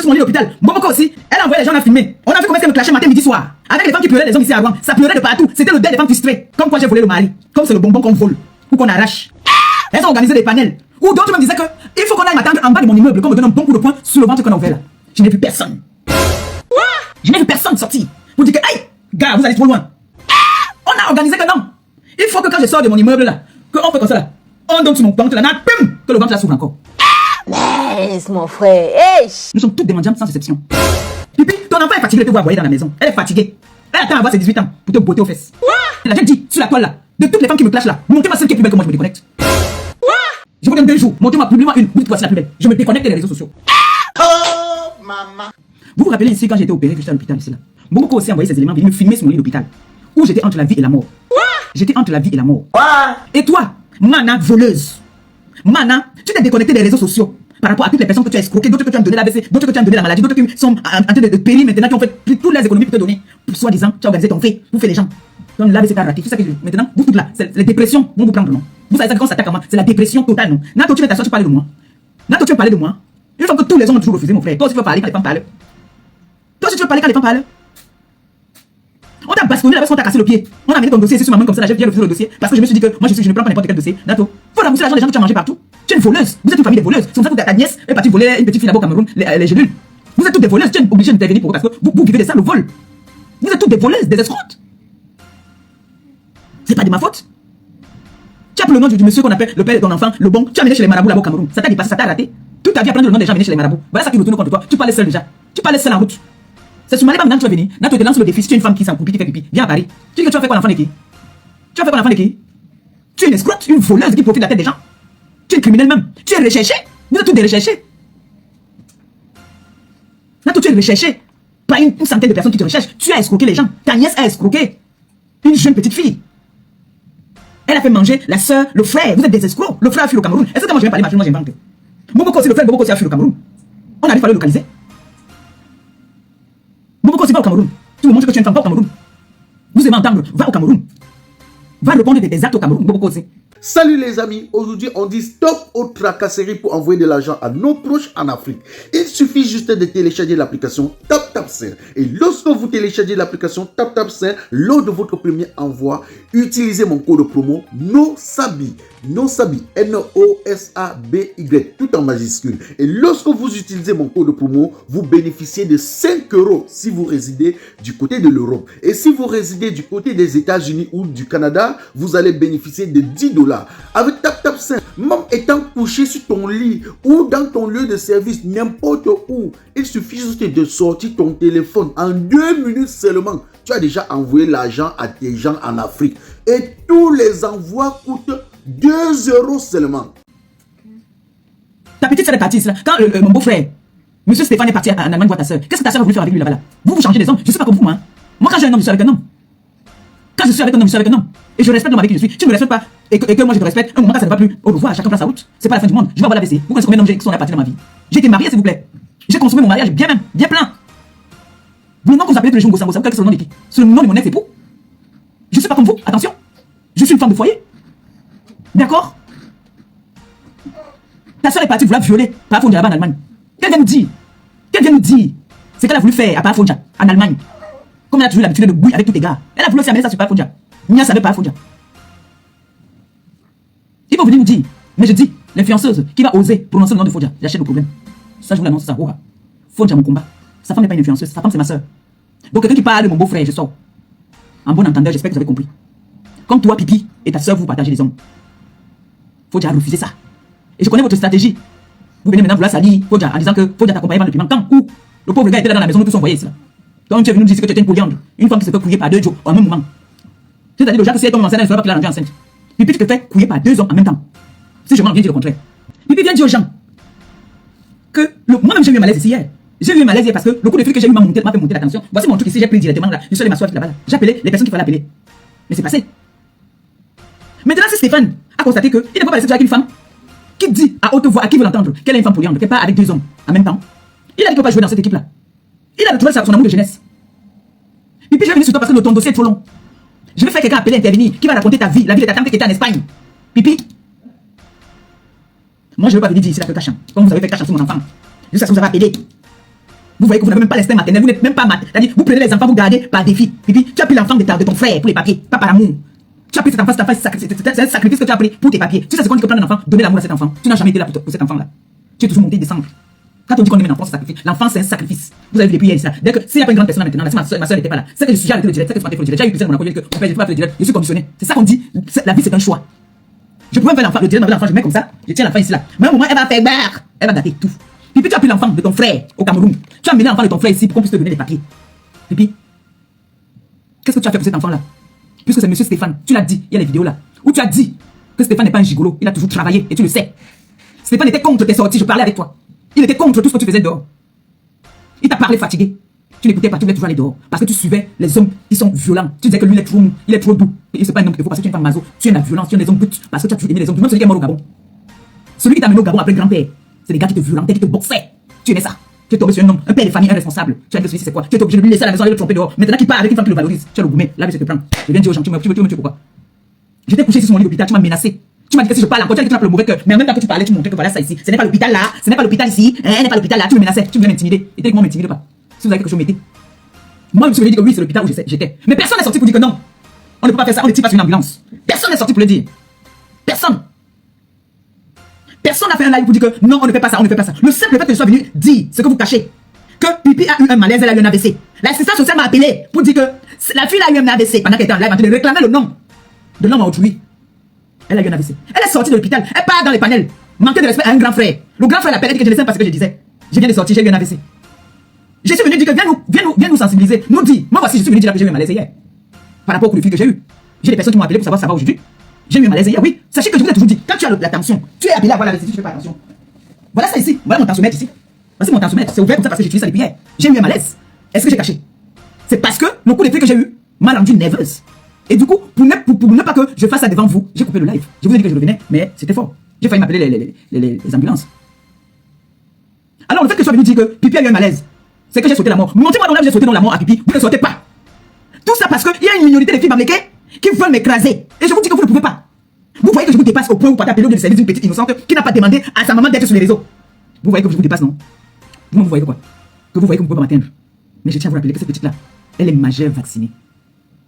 sur mon lit d'hôpital. Momoko aussi, elle a envoyé les gens à filmer. On a vu comment elle me clashait matin, midi, soir. Avec les femmes qui pleuraient, les hommes ici à Rouen. Ça pleurait de partout. C'était le deuil des femmes frustrées. Comme quoi j'ai volé le mari. Comme c'est le bonbon qu'on vole ou qu'on arrache. Elles ont organisé des panels. Ou d'autres me disaient que il faut qu'on aille m'attendre en bas de mon immeuble, qu'on me donne un bon coup de poing sur le ventre qu'on a ouvert là. Je n'ai vu personne. Je n'ai vu personne sortir pour dire que, aïe, gars, vous allez trop loin. On a organisé que non. Il faut que quand je sors de mon immeuble là, qu'on fait comme ça là. On donne sur mon ventre là, pum, que le ventre là s'ouvre encore. Laisse mon frère. Hey. Nous sommes toutes des mendiants sans exception. Pipi, ton enfant est fatigué de te voir voyer dans la maison. Elle est fatiguée. Elle attend à avoir ses 18 ans pour te botter aux fesses. Elle a dit sur la toile là, de toutes les femmes qui me clashent là, montez-moi celle qui est plus belle que moi, je me déconnecte. Je vous donne 2 jours, montez-moi, publiez-moi une, vous dites voici la plus belle. Je me déconnecte des réseaux sociaux. Oh, maman. Vous vous rappelez ici quand j'ai été opéré, que j'étais à l'hôpital ici là. Beaucoup aussi envoyé ces éléments, venir me filmer sur mon lit d'hôpital. Où j'étais entre la vie et la mort. J'étais entre la vie et la mort. Et toi, Mana voleuse. Mana, tu t'es déconnecté des réseaux sociaux. Par rapport à toutes les personnes que tu as escroquées, d'autres que tu as donné l'AVC, d'autres que tu as donné la maladie, d'autres qui sont en train de périr maintenant, qui ont fait toutes les économies pour te donner. Soi-disant, tu as organisé ton fait, vous faites les gens. Donc l'AVC t'a raté. C'est ça que maintenant, vous toutes là, c'est les dépressions vont vous prendre, non? Vous savez ça quand ça s'attaque à moi, c'est la dépression totale, non? Nato, tu veux t'asseoir, tu parles de moi. Nato, tu veux parler de moi. Une fois que tous les hommes ont toujours refusé, mon frère. Toi aussi, tu veux parler quand les femmes parlent. Toi aussi, tu veux parler quand les femmes parlent. On t'a bastonné là parce qu'on t'a cassé le pied. On a mis ton dossier ici sur ma main comme ça, là, j'ai bien refusé le dossier. Parce que je me suis dit que moi, je ne prends pas n'importe quel dossier. Nato, faut ramasser l'argent des gens que tu as mangé partout. Tu es une voleuse. Vous êtes une famille de voleuses. C'est comme ça que ta nièce est partie voler une petite fille là-bas au Cameroun, les gélules. Vous êtes toutes des voleuses. Tu es obligé d'intervenir pour eux parce que vous vivez de ça, le vol. Vous êtes toutes des voleuses, des escrocs. C'est pas de ma faute. Tu as pris le nom du monsieur qu'on appelle le père de ton enfant, le bon. Tu as amené chez les marabouts là-bas au Cameroun. Ça t'a dépassé, ça t'a raté. Toute ta vie à prendre le nom des gens venus chez les marabouts. Voilà ça qui retourne contre toi. Tu parlais seul déjà. Tu parlais seul en route. C'est sur Maleba maintenant que tu vas venir. Là, tu te lances le défi. Si tu es une femme qui s'encroupit, qui fait pipi, viens à Paris. Tu dis que tu vas faire quoi l'enfant de qui? Tu vas faire quoi l'enfant de qui? Tu es une escroque, une voleuse qui profite de la tête des gens. Tu es une criminelle même. Tu es recherché. Vous êtes tous des recherchés. Là, tu es recherché. Pas une centaine de personnes qui te recherchent. Tu as escroqué les gens. Ta nièce a escroqué une jeune petite fille. Elle a fait manger la soeur, le frère. Vous êtes des escrocs. Le frère a fui au Cameroun. Est-ce que moi je vais parler machin, moi j'invente? Boboko, c'est le frère, Boboko aussi a fui au Cameroun. On arrive à le localiser. Boboko, c'est pas au Cameroun. Tu me montres que tu es une femme, pas au Cameroun. Vous aimez entendre, va au Cameroun. Va répondre des actes au Cameroun. Boboko aussi. Salut les amis, aujourd'hui on dit stop aux tracasseries pour envoyer de l'argent à nos proches en Afrique. Il suffit juste de télécharger l'application TapTapSend. Et lorsque vous téléchargez l'application TapTapSend, lors de votre premier envoi, utilisez mon code promo NOSABI. NOSABI, N-O-S-A-B-Y, tout en majuscule. Et lorsque vous utilisez mon code promo, vous bénéficiez de 5 € si vous résidez du côté de l'Europe. Et si vous résidez du côté des États-Unis ou du Canada, vous allez bénéficier de 10 $. Avec TapTapSend, même étant couché sur ton lit ou dans ton lieu de service, n'importe où, il suffit juste de sortir ton téléphone. En 2 minutes seulement, tu as déjà envoyé l'argent à tes gens en Afrique. Et tous les envois coûtent 2 € seulement. Ta petite soeur est partie, là. Quand mon beau-frère, monsieur Stéphane est parti en Allemagne voir ta soeur, qu'est-ce que ta soeur a voulu faire avec lui là-bas là? Vous changez les hommes. Je ne suis pas comme vous, hein. Moi, quand j'ai un homme, je suis avec un homme. Quand je suis avec un homme, je suis avec un homme. Et je respecte l'homme avec qui je suis. Tu ne me respectes pas et que moi je te respecte, un moment quand ça ne va plus, au revoir, chacun prend sa route. C'est pas la fin du monde. Je vais avoir la WC. Vous connaissez combien d'hommes qui sont partis dans ma vie? J'ai été marié, s'il vous plaît. J'ai consommé mon mariage bien même, bien plein. Le nom que vous appelez tous les jours Ngossan, vous savez quel est le nom de qui? C'est le nom de mon ex-époux. Je ne suis pas comme vous, attention. Je suis une femme de foyer. D'accord? Ta soeur est partie vouloir violer Parafondia là-bas en Allemagne. Qu'elle vient nous dire? Qu'elle vient nous dire? C'est qu'elle a voulu faire à Parafondia en Allemagne. Comme elle a toujours l'habitude de bouillir avec tous les gars. Elle a voulu aussi amener ça sur Parafondia. Nia savait Parafondia. Il faut venir nous dire. Mais je dis, l'influenceuse qui va oser prononcer le nom de Fondia, j'achète le problème. Ça, je vous l'annonce, ça. Fondia, mon combat. Sa femme n'est pas une influenceuse. Sa femme, c'est ma soeur. Donc, quelqu'un qui parle de mon beau-frère, je sors. En bon entendeur, j'espère que vous avez compris. Comme toi, Pipi, et ta soeur, vous partagez les hommes. Fondia a refusé ça. Et je connais votre stratégie. Vous venez maintenant vouloir salir Fondia en disant que Fondia t'accompagne dans le piment. Quand où le pauvre gars était là dans la maison, nous tous envoyés. Donc, tu es venu nous dire que tu étais une polyandre. Une femme qui se fait couiller par 2 jours en même moment. C'est-à-dire déjà que si elle tombe enceinte, elle ne saura pas qu'il a rendu enceinte. Pipi, tu te fais couiller par 2 hommes en même temps. Si je m'en viens dire le contraire. Pipi vient dire aux gens que moi-même j'ai eu un malaise ici hier. J'ai eu un malaise hier parce que le coup de fil que j'ai eu m'a fait monter la tension. Voici mon truc ici, j'ai pris directement là. Je suis allé m'asseoir là-bas. J'ai appelé les personnes qu'il fallait appeler. Mais c'est passé. Maintenant, si Stéphane a constaté qu'il ne peut pas laisser avec une femme qui dit à haute voix, à qui veut l'entendre, qu'elle est une femme polyandre, qu'elle part avec 2 hommes en même temps, il a dit qu'il ne peut pas jouer dans cette équipe-là. Il a retrouvé son amour de jeunesse. Pipi, je vais venir sur toi parce que ton dossier est trop long. Je vais faire quelqu'un appeler, intervenir, qui va raconter ta vie, la vie de ta tante qui était en Espagne. Pipi. Moi, je ne veux pas venir dire ici la que cachant. Comme vous avez fait cachant sur mon enfant. Jusqu'à ce que vous avez appelé. Vous voyez que vous n'avez même pas l'instinct maternel, vous n'êtes même pas maternel. C'est-à-dire, vous prenez les enfants, vous gardez par défi. Pipi, tu as pris l'enfant de ton frère pour les papiers, pas par amour. Tu as pris cet enfant, c'est un sacrifice que tu as pris pour tes papiers. Tu sais ce qu'on dit que prendre un enfant, donner l'amour à cet enfant. Tu n'as jamais été là pour cet enfant-là. Tu es toujours monté et descendu. Quand on dit qu'on aime un enfant, c'est un sacrifice. L'enfant, c'est un sacrifice. Vous avez vu depuis hier ça. Dès que s'il n'y a pas une grande personne maintenant, là, si ma soeur n'était pas là, c'est que je suis arrêté le direct, c'est que je suis le direct. J'ai eu plusieurs Monaco, que mon père, je pas fait le direct, je suis conditionné. C'est ça qu'on dit. La vie, c'est un choix. Je pouvais faire l'enfant, le direct, l'enfant, je mets comme ça, je tiens l'enfant ici là. Mais à un moment, elle va faire barre. Elle va gâter tout. Pipi, tu as pris l'enfant de ton frère au Cameroun. Tu as amené l'enfant de ton frère ici pour qu'on puisse te donner des papiers. Pipi, qu'est-ce que tu as fait pour cet enfant-là? Puisque c'est monsieur Stéphane, tu l'as dit, il y a les vidéos là, où tu as dit que Stéphane n'est pas un gigolo, il a toujours travaillé et tu le sais. Stéphane était contre tes sorties, je parlais avec toi. Il était contre tout ce que tu faisais dehors. Il t'a parlé fatigué. Tu n'écoutais pas, tu voulais toujours aller dehors. Parce que tu suivais les hommes qui sont violents. Tu disais que lui, il est trop doux. Et c'est pas un homme que faut parce que tu es pas maso. Tu aimes la violence, tu aimes les hommes buts. Parce que tu as toujours aimé les hommes. Même celui qui est mort au Gabon. Celui qui t'a amené au Gabon après le grand-père. C'est des gars qui te violentaient, qui te boxaient. Tu aimais ça. Tu es tombé sur un homme, un père de famille, un responsable. Tu as dit celui-ci c'est quoi? Tu es obligé de lui laisser à la maison et de le tromper dehors. Maintenant qu'il part avec une femme qui le valorise. Tu as le gourmet. Là, je te prends. Je viens dire aux gens, tu me tues pourquoi? J'étais couché sur mon lit d'hôpital, tu m'as menacé. Tu m'as dit que si je parle encore, tu as dit que tu as le mauvais cœur. Mais en même temps que tu parlais, tu montrais que voilà ça ici. Ce n'est pas l'hôpital là, ce n'est pas l'hôpital ici, ce n'est pas l'hôpital là. Tu me menaçais, tu venais m'intimider. Et techniquement, m'intimide pas. Si vous avez quelque chose, mettez. Moi, je me suis dit que oui, c'est l'hôpital où j'étais. Mais personne n'est sorti pour dire que non. On ne peut pas faire ça, on ne tire pas sur une ambulance. Personne n'est sorti pour le dire. Personne. Personne n'a fait un live pour dire que non, on ne fait pas ça, on ne fait pas ça. Le simple fait que je sois venu dire ce que vous cachez. Que Pipi a eu un malaise, elle a eu un AVC. L'assistante sociale m'a appelé pour dire que la fille a eu un AVC pendant qu'elle était en live en train de réclamer le nom de l'homme à autrui. Elle a eu un AVC. Elle est sortie de l'hôpital, elle part dans les panels. Manquer de respect à un grand frère. Le grand frère l'appelle et dit que je ne sais pas ce que je disais. Je viens de sortir, j'ai eu un AVC. Je suis venu dire que viens nous sensibiliser. Nous dis, moi voici, je suis venu dire que j'ai eu un malaise hier. Par rapport au coup de fil que j'ai eu. J'ai des personnes qui m'ont appelé pour savoir si ça va aujourd'hui. J'ai eu un malaise hier, oui. Sachez que je vous ai toujours dit, quand tu as la tension, tu es appelé à voir l'AVC si tu fais pas attention. Voilà ça ici. Voilà mon tensiomètre ici. Voici mon tensiomètre. C'est ouvert comme ça parce que j'ai utilisé ça depuis hier. J'ai eu un malaise. Est-ce que j'ai caché? C'est parce que le coup de fil que j'ai eu m'a rendu nerveuse. Et du coup, pour ne pas que je fasse ça devant vous, j'ai coupé le live. Je vous ai dit que je revenais, mais c'était fort. J'ai failli m'appeler les ambulances. Alors le fait que je sois venu dire que Pipi a eu un malaise, c'est que j'ai sauté la mort. Montrez-moi dans live, j'ai sauté dans la mort à Pipi. Vous ne sautez pas. Tout ça parce qu'il y a une minorité de filles bamléquées qui veulent m'écraser. Et je vous dis que vous ne pouvez pas. Vous voyez que je vous dépasse au point où vous partez appeler au lieu de service d'une petite innocente qui n'a pas demandé à sa maman d'être sur les réseaux. Vous voyez que je vous dépasse, non? Vous voyez quoi? Que vous voyez que vous ne pouvez pas m'atteindre. Mais je tiens à vous rappeler que cette petite-là, elle est majeure vaccinée.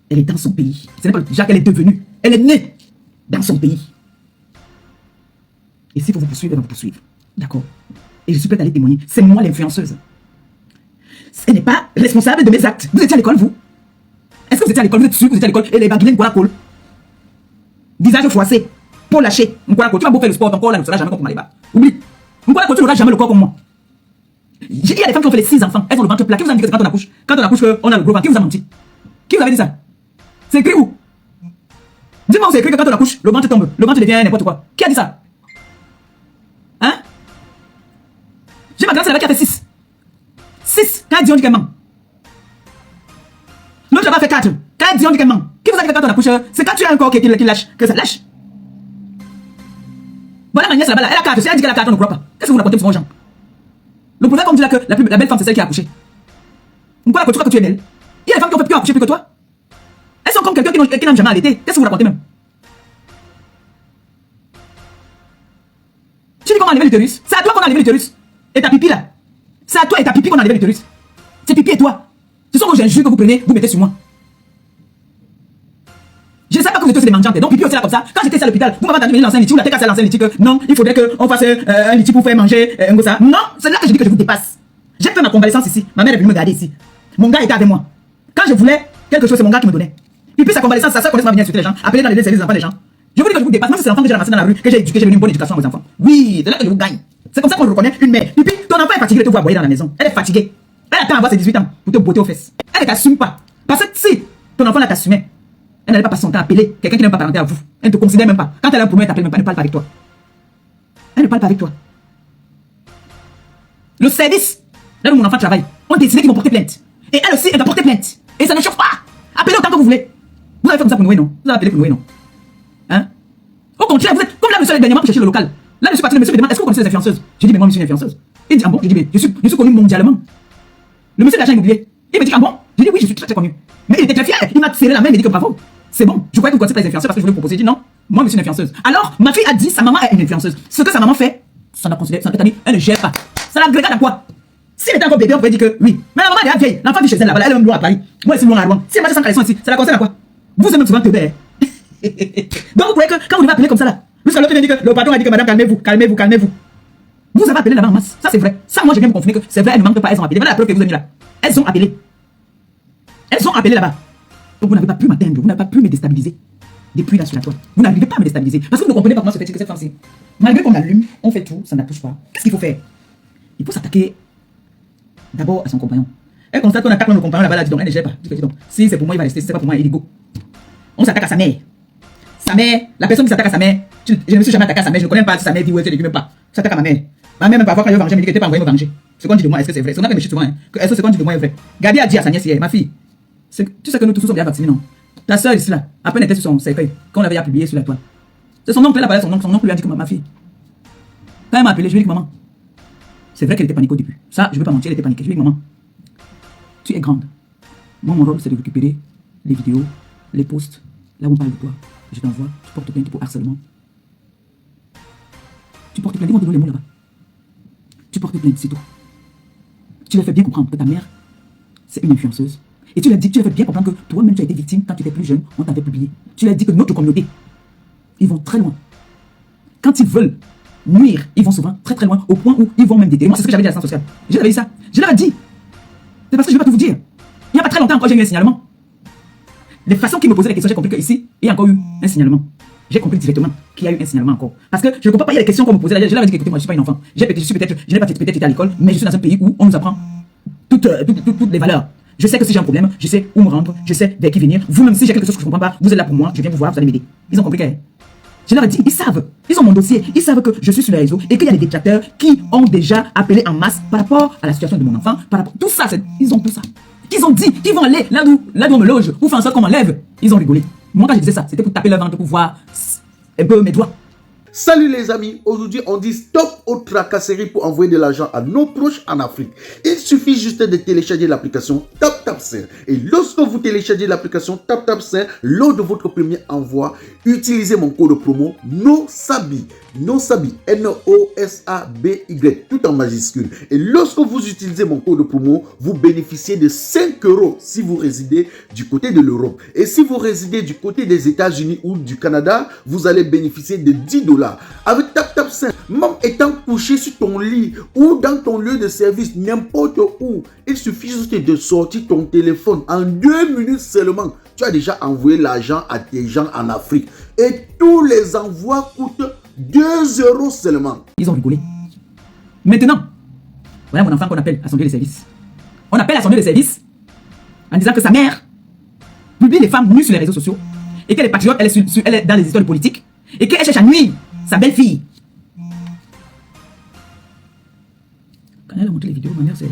Elle est dans son pays. Ce n'est pas le Jacques qu'elle est devenue. Elle est née dans son pays. Et s'il faut vous poursuivre, elle va vous poursuivre. D'accord? Et je suis prête à aller témoigner. C'est moi l'influenceuse. Elle n'est pas responsable de mes actes. Vous étiez à l'école, vous? Est-ce que vous étiez à l'école? Vous êtes sûr que vous étiez à l'école? Et les baguilles, quoi, cool. Visage froissé. Peau lâchée. Tu vas beau faire le sport, ton corps là ne sera jamais comme Maliba. Oublie. Tu n'auras jamais le corps comme moi. Il y a des femmes qui ont fait les 6 enfants. Elles ont le ventre plat. Qui vous a dit que c'est quand on accouche qu'on a le gros ventre? Qui vous a menti? Qui vous avait dit ça? C'est écrit où? Dis-moi où c'est écrit que quand on accouche, le ventre tombe. Le ventre devient n'importe quoi. Qui a dit ça? Hein? J'ai ma grande sœur là-bas qui a fait 6. 6. Quand elle dit on dit qu'elle ment. L'autre là-bas fait 4. Quand elle dit on dit qu'elle ment. Qui vous a dit que quand on accouche, c'est quand tu as un corps qui lâche, que ça lâche. Voilà ma nièce là-bas, elle a 4. Si elle dit qu'elle a 4, on ne croit pas. Qu'est-ce que vous racontez pour aux gens? Le problème, comme dit là, que la belle femme, c'est celle qui a accouché. Pourquoi tu crois que tu es belle? Il y a des femmes qui ont fait plus accoucher plus que toi. Elles sont comme quelqu'un qui n'a jamais allaité. Qu'est-ce que vous racontez même? Tu dis qu'on a enlevé l'utérus. C'est à toi qu'on a enlevé l'utérus. Et ta pipi là. C'est à toi et ta pipi qu'on a enlevé l'utérus. C'est pipi et toi. Ce sont vos injures que vous prenez, vous mettez sur moi. Je ne sais pas que vous êtes tous des mendiantes. Donc pipi aussi là comme ça. Quand j'étais à l'hôpital, vous m'avez entendu lancer un litige ou la tête à lancer un litige que non, il faudrait qu'on fasse un litige pour faire manger un gossa. Non, c'est là que je dis que je vous dépasse. J'ai fait ma convalescence ici. Ma mère est venue me garder ici. Mon gars était avec moi. Quand je voulais quelque chose, c'est mon gars qui me donnait. Et puis sa convalescence, sa soeur connaît ma venir insulter les gens, appeler dans les services des enfants des gens. Je vous dis que je vous dépasse, même si c'est l'enfant que j'ai ramassé dans la rue, que j'ai éduqué, j'ai donné une bonne éducation à vos enfants. Oui, c'est là que je vous gagne. C'est comme ça qu'on reconnaît une mère. Et puis ton enfant est fatigué de te voir boyer dans la maison. Elle est fatiguée. Elle attend à avoir ses 18 ans pour te botter aux fesses. Elle ne t'assume pas. Parce que si ton enfant là t'assumait, elle n'allait pas passer son temps à appeler quelqu'un qui n'aime pas parenter à vous. Elle ne te considère même pas. Quand elle a un problème, elle t'appelle même pas, elle ne parle pas avec toi. Elle ne parle pas avec toi. Le service, là où mon enfant travaille, ont décidé qu'ils vont porter plainte. Et elle aussi, elle va porter plainte. Et ça ne chauffe pas. Appelez autant que vous voulez. Vous avez fait comme ça pour Noé, non? Vous avez appelé pour Noé, non? Hein? Au contraire, vous êtes comme là, monsieur, dernièrement, qui cherchait le local. Là, je suis parti, le monsieur me demande, est-ce que vous connaissez les influenceuses? J'ai dit, mais moi, je suis une influenceuse. Il dit, ah bon? J'ai dit, mais je suis connu mondialement. Le monsieur de l'agent immobilier. Il me dit, ah bon? J'ai dit, oui, je suis très connu. Mais il était très fier. Il m'a serré la main, il m'a dit que bravo. C'est bon. Je croyais que vous connaissez les influenceurs parce que je voulais vous proposer. J'ai dit, non, moi, je suis une influenceuse. Alors, ma fille a dit, sa maman est une influenceuse. Ce que sa maman fait, ça n'a considéré, elle ne gère pas. Ça la regarde à quoi? Si elle était encore bébé, on pourrait dire que oui. Mais la maman, elle est vieille. L'enfant vit chez elle là-bas. Elle est même loin à Paris. Moi, je suis loin à Rouen. Si elle marche sans caleçon ici, ça la concerne à quoi? Vous êtes même souvent teubé. Donc, vous croyez que quand vous devez appeler comme ça là, jusqu'à l'autre, dit que le patron a dit que madame, calmez-vous, calmez-vous, calmez-vous. Vous avez appelé là-bas en masse. Ça, c'est vrai. Ça, moi, je viens vous confirmer que c'est vrai, elles ne manquent pas, elles ont appelé. Voilà la preuve que vous avez mis là. Elles ont appelé. Elles ont appelé là-bas. Donc, vous n'avez pas pu m'atteindre. Vous n'avez pas pu me déstabiliser. Depuis là sur la toile. Vous n'arrivez pas à me déstabiliser. Parce que vous ne comprenez pas comment se fait que cette femme-ci. Malgré qu'on allume, on fait tout, ça ne touche pas. Qu'est-ce qu'il faut faire? Il faut s'attaquer d'abord à son compagnon. Elle constate qu'on attaque le compagnon là-bas, là, dit donc, elle ne gère pas. Dis donc, si c'est pour moi, il va rester. Si c'est pas pour moi, il est go. On s'attaque à sa mère. Sa mère, la personne qui s'attaque à sa mère, je ne me suis jamais attaqué à sa mère, je ne connais pas si sa mère dit ou elle ne dit même pas. S'attaque à ma mère. Ma mère, même parfois, quand elle veut venger, elle me dit que tu n'es pas envoyé me venger. Ce qu'on dit de moi, est-ce que c'est vrai? C'est qu'on a me chute souvent. Est-ce que ce qu'on dit de moi est vrai? Gadi a dit à sa nièce hier, ma fille, tu sais que nous tous sommes bien vaccinés, non? Ta soeur ici là, à peine était sur son cercueil, quand on l'avait publié sur la toile. C'est son oncle, elle a parlé à son oncle lui a dit que ma fille. Quand elle m'a appelé, je lui ai dit que maman, c'est vrai qu'elle était paniquée au début. Ça, je ne veux pas mentir, elle était paniquée. Je lui ai dit maman, tu es grande. Moi, mon rôle, c'est de récupérer les vidéos, les posts, là où on parle de toi. Je t'envoie, tu portes plainte pour harcèlement. Tu portes plainte, ils vont te donner les mots là-bas. Tu portes plainte, c'est tout. Tu leur fais bien comprendre que ta mère, c'est une influenceuse. Et tu leur dis, tu leur fais bien comprendre que toi-même, tu as été victime quand tu étais plus jeune, on t'avait publié. Tu leur dis que notre communauté, ils vont très loin. Quand ils veulent nuire, ils vont souvent très très loin, au point où ils vont même déterrer. Moi, c'est ce que j'avais dit à l'assistance sociale. Je l'avais dit ça. Je leur ai dit. C'est parce que je ne vais pas tout vous dire. Il n'y a pas très longtemps encore, j'ai eu un signalement. Les façons qu'ils me posaient les questions, j'ai compris qu'ici, il y a encore eu un signalement. J'ai compris directement qu'il y a eu un signalement encore. Parce que je ne comprends pas, il y a des questions qu'on me posait. Je leur ai dit, écoutez, moi, je ne suis pas une enfant. Je n'ai pas peut-être été à l'école, mais je suis dans un pays où on nous apprend toutes les valeurs. Je sais que si j'ai un problème, je sais où me rendre, je sais vers qui venir. Vous-même, si j'ai quelque chose que je ne comprends pas, vous êtes là pour moi, je viens vous voir, vous allez m'aider. Ils ont compris que. Je leur ai dit, ils savent. Ils ont mon dossier. Ils savent que je suis sur les réseaux et qu'il y a des détracteurs qui ont déjà appelé en masse par rapport à la situation de mon enfant. Par rapport, tout ça, ils ont tout ça. Ils ont dit qu'ils vont aller là où on me loge ou faire en sorte qu'on m'enlève. Ils ont rigolé. Moi, quand je disais ça, c'était pour taper leur ventre pour voir un peu mes doigts. Salut les amis, aujourd'hui on dit stop aux tracasseries pour envoyer de l'argent à nos proches en Afrique. Il suffit juste de télécharger l'application TapTapSend. Et lorsque vous téléchargez l'application TapTapSend, lors de votre premier envoi, utilisez mon code promo NOSABI, N-O-S-A-B-Y, tout en majuscule. Et lorsque vous utilisez mon code promo, vous bénéficiez de 5 € si vous résidez du côté de l'Europe. Et si vous résidez du côté des États-Unis ou du Canada, vous allez bénéficier de 10 $. Avec TapTapSend, même étant couché sur ton lit ou dans ton lieu de service, n'importe où, il suffit juste de sortir ton téléphone. En 2 minutes seulement, tu as déjà envoyé l'argent à tes gens en Afrique. Et tous les envois coûtent 2 € seulement. Ils ont rigolé. Maintenant, voilà mon enfant qu'on appelle à son lieu de service. On appelle à son lieu de service en disant que sa mère publie les femmes nues sur les réseaux sociaux et qu'elle est patriote, elle est dans les histoires de politique et qu'elle cherche à nuire sa belle-fille. Quand elle a montré les vidéos, ma mère c'est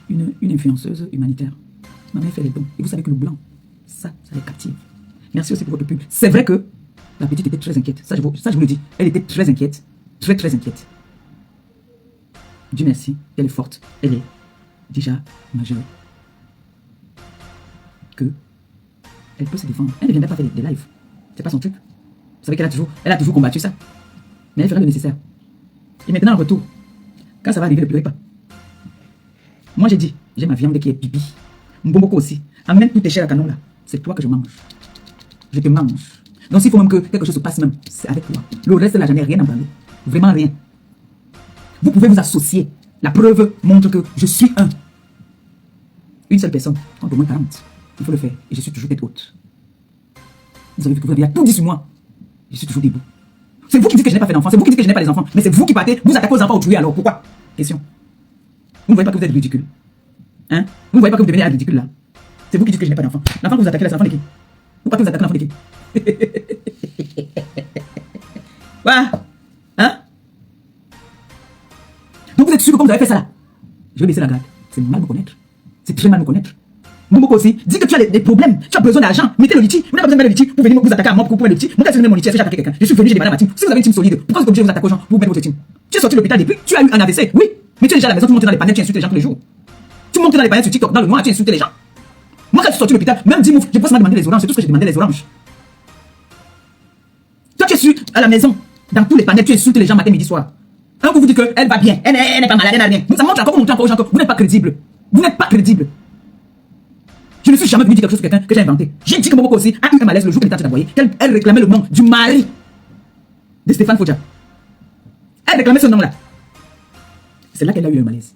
une influenceuse humanitaire. Ma mère fait les dons. Et vous savez que le blanc, ça les captive. Merci aussi pour votre pub. C'est vrai que la petite était très inquiète. Ça, je vous le dis. Elle était très inquiète. Très, très inquiète. Dieu merci, elle est forte. Elle est déjà majeure. Que elle peut se défendre. Elle ne viendrait pas faire des lives. C'est pas son truc. Vous savez qu'elle a toujours combattu ça. Mais elle ferait le nécessaire. Et maintenant, en retour, quand ça va arriver, ne pleurez pas. Moi, j'ai dit, j'ai ma viande qui est pipi. Mbomoko aussi. Amène tous tes chairs à canon là. C'est toi que je mange. Je te mange. Donc, s'il faut même que quelque chose se passe même, c'est avec toi. Le reste là, j'en ai rien à parler. Vraiment rien. Vous pouvez vous associer. La preuve montre que je suis une seule personne. Contre au moins 40. Il faut le faire. Et je suis toujours tête haute. Vous avez vu que vous avez tout dit sur moi. Je suis toujours debout. C'est vous qui dites que je n'ai pas fait d'enfants. C'est vous qui dites que je n'ai pas des enfants. Mais c'est vous qui partez. Vous attaquez aux enfants autrui alors. Pourquoi? Question. Vous ne voyez pas que vous êtes ridicule. Hein? Vous ne voyez pas que vous devenez ridicule là. C'est vous qui dites que je n'ai pas d'enfants. L'enfant que vous attaquez là, c'est l'enfant de qui? Vous partez vous attaquez l'enfant de qui? Voilà. Hein? Donc vous êtes sûr que comme vous avez fait ça là, je vais baisser la garde. C'est mal me connaître. C'est très mal me connaître. Momoko aussi, dis que tu as des problèmes, tu as besoin d'argent, mettez le litchi, vous n'avez pas besoin de mettre le litchi pour venir vous attaquer à moi pour couper le litchi. Moi, quand je mets mon litchi, est-ce que j'ai attaqué quelqu'un? Je suis venu, j'ai demandé à ma team. Si vous avez une team solide, pourquoi vous êtes obligé de vous attaquer aux gens pour mettre votre team? Tu es sorti de l'hôpital depuis, tu as eu un AVC, oui, mais tu es déjà à la maison, tu montes dans les panels, tu insultes les gens tous les jours. Tu montes dans les panels sur TikTok, dans le noir, tu insultes les gens. Moi, quand je suis sorti de l'hôpital, même 10 moufs, j'ai pas seulement demandé les oranges, c'est tout ce que j'ai demandé, les oranges. Toi, tu es à la maison, dans tous les panels, tu insultes les gens matin, midi, soir. Quand vous dites qu'elle va bien, elle n'est pas malade, elle n'a rien. Ça montre encore aux gens que vous n'êtes pas crédible. Vous n'êtes pas crédible. Je ne suis jamais venu dire quelque chose sur quelqu'un que j'ai inventé. J'ai dit que Momoko aussi a eu un malaise le jour qu'elle était envoyée, qu'elle réclamait le nom du mari de Stéphane Fodja. Elle réclamait ce nom-là. C'est là qu'elle a eu un malaise.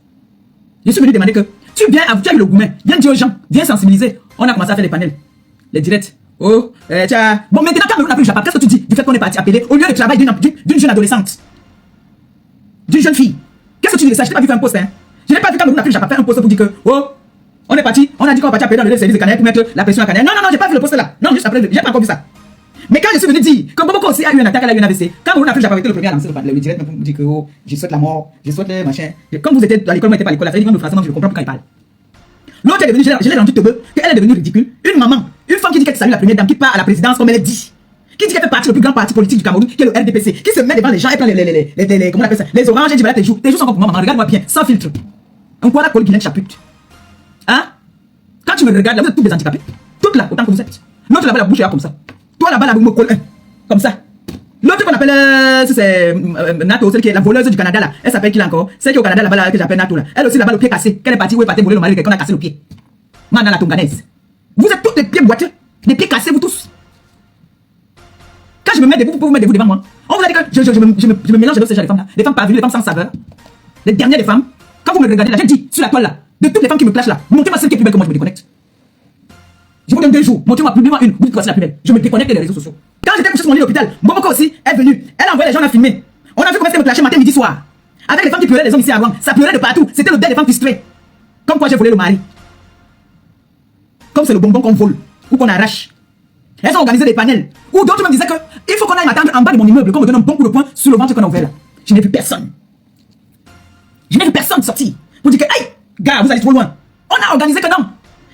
Je suis venu demander que tu as eu le gourmet, viens dire aux gens, viens sensibiliser. On a commencé à faire les panels, les directs. Oh, tiens. Bon, maintenant, Cameroun n'a plus le Japon. Qu'est-ce que tu dis du fait qu'on est parti appeler au lieu de travail d'une jeune adolescente, d'une jeune fille? Qu'est-ce que tu dis de ça? Je n'ai pas vu faire un post, hein. Je n'ai pas vu Cameroun n'a plus le Japon faire un post pour dire que, oh, on est parti, on a dit qu'on va partir appeler dans le service de Canal pour mettre la pression à Canal. Non, non, non, j'ai pas vu le post là. Non, juste après, j'ai pas encore vu ça. Mais quand je suis venu dire que Momoko aussi a eu un attaque, elle a eu un AVC, Cameroun n'a plus le Japon été le premier à lancer le direct pour dire que, oh, je souhaite la mort, je souhaite le machin. Comme vous étiez à l'école, moi j'étais pas à l'école, la fait de phrase, je comprends pourquoi il parle. L'autre est devenue, je l'ai rendu teubeux, qu'elle est devenue ridicule. Une maman, une femme qui dit qu'elle salue la première dame, qui part à la présidence comme elle est dit. Qui dit qu'elle fait partie du plus grand parti politique du Cameroun, qui est le RDPC, qui se met devant les gens et prend comment on appelle ça, les oranges et dit voilà tes joues sont comme pour moi, maman, regarde-moi bien, sans filtre. Un quoi d'accord qui vient de chaput. Hein? Quand tu me regardes, là, vous êtes tous des handicapés. Toutes là, autant que vous êtes. L'autre là-bas, la bouche est comme ça. Toi là-bas, la bouche me colle comme ça. L'autre qu'on appelle, c'est Nato, celle qui est la voleuse du Canada là. Elle s'appelle qui là encore? Celle qui est au Canada là-bas là, que j'appelle Nato là. Elle aussi là-bas, le pied cassé. Qu'elle est partie où est partie voler le mari, quelqu'un a cassé le pied. Maintenant la tonganaise. Vous êtes tous des pieds boiteux, des pieds cassés, vous tous. Quand je me mets debout, vous pouvez vous mettre debout devant moi. On vous a dit que je me mélange avec ces gens, les femmes là. Les femmes parvenues, les femmes sans saveur. Les dernières des femmes. Quand vous me regardez là, j'ai dit sur la toile là, de toutes les femmes qui me clashent là, montrez-moi celle qui est plus belle que moi, je me déconnecte. Je vous donne 2 jours, montrez-moi publiquement une, vous dites que c'est la plus belle. Je me déconnecte des réseaux sociaux. Quand j'étais couché sur mon lit à l'hôpital, Momoko aussi est venue. Elle a envoyé les gens à filmer. On a vu comment elle me clashait matin, midi, soir. Avec les femmes qui pleuraient, les hommes ici avant. Ça pleurait de partout. C'était le deuil des femmes frustrées. Comme quoi j'ai volé le mari. Comme c'est le bonbon qu'on vole ou qu'on arrache. Elles ont organisé des panels où d'autres me disaient que il faut qu'on aille m'attendre en bas de mon immeuble, qu'on me donne un bon coup de poing sur le ventre qu'on a ouvert là. Je n'ai vu personne. Je n'ai vu personne sortir pour dire que, hey, gars, vous allez trop loin. On a organisé que non.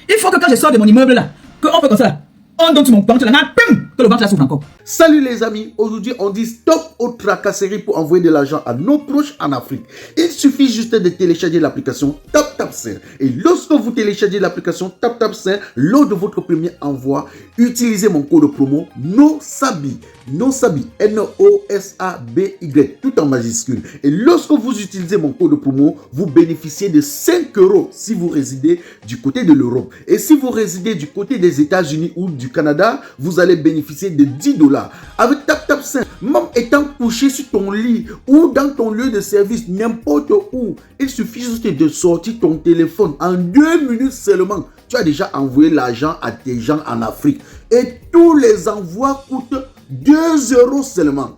Il faut que quand je sors de mon immeuble là, qu'on fait comme ça là, on donne sur mon ventre là, pum, que le ventre là s'ouvre encore. Salut les amis, aujourd'hui on dit stop aux tracasseries pour envoyer de l'argent à nos proches en Afrique. Il suffit juste de télécharger l'application TapTapSend. Et lorsque vous téléchargez l'application TapTapSend, lors de votre premier envoi, utilisez mon code promo NOSABI. NOSABI, N-O-S-A-B-Y, tout en majuscule. Et lorsque vous utilisez mon code promo, vous bénéficiez de 5 € si vous résidez du côté de l'Europe. Et si vous résidez du côté des États-Unis ou du Canada, vous allez bénéficier de 10 $. Avec TapTapSend, même étant couché sur ton lit ou dans ton lieu de service, n'importe où, il suffit juste de sortir ton téléphone. En 2 minutes seulement, tu as déjà envoyé l'argent à tes gens en Afrique. Et tous les envois coûtent 2 € seulement.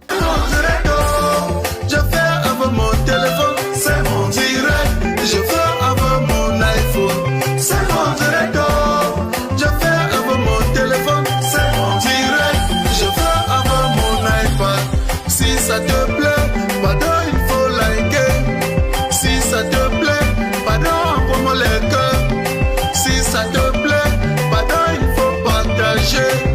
Je fais avec mon téléphone, c'est mon direct. Je fais avec mon iPhone, c'est mon direct. Je fais avec mon téléphone, c'est mon direct. Je fais avec mon iPad. Si ça te plaît, pardon, il faut liker. Si ça te plaît, pardon, envoie-moi les cœurs. Si ça te plaît, pardon, il faut partager.